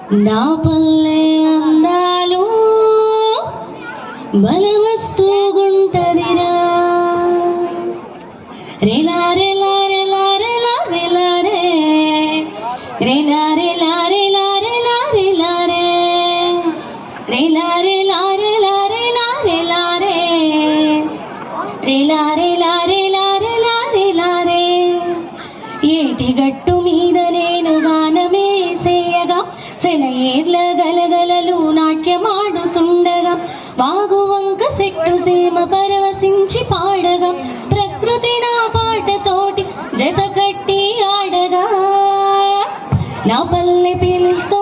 నా పల్లె అందాలు బలవస్తూ గుంటదిరా రేలా రేలా రేలా రేలా రేలా రే రేలా రేలా రేలా రేలా రేలా రే రేలా రేలా రేలా రేలా రేలా రే రేలా రేలా రేలా రేలా రేలా రే ఏటి గట్టు మీద నేను గానమేసేయగా సెలయేర్ల గలగలలు నాట్యమాడుతుండగా వాగు వంక సెట్టు సీమ పరవశించి పాడగా ప్రకృతి నా పాటతోటి జత కట్టి ఆడగా నా పల్లె పిలుస్తూ